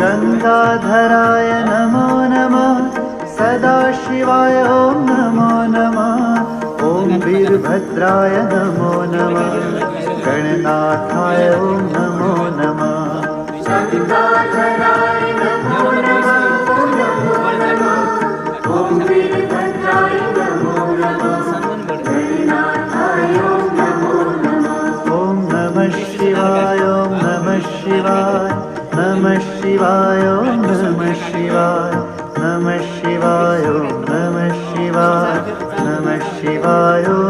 गंगाधराय नमो नमः, सदाशिवाय ॐ नमो नमः, ॐ वीरभद्राय नमो नमः, गणनाथाय ॐ नमो नमः। गंगाधराय नमो नमः, ॐ वीरभद्राय नमो नमः, गणनाथाय ॐ नमो नमः। ॐ नमः शिवाय, ॐ नमः शिवाय, नमः शिवाय, ॐ नमः शिवाय, नमः शिवाय, ॐ नमः शिवाय, नमः शिवाय।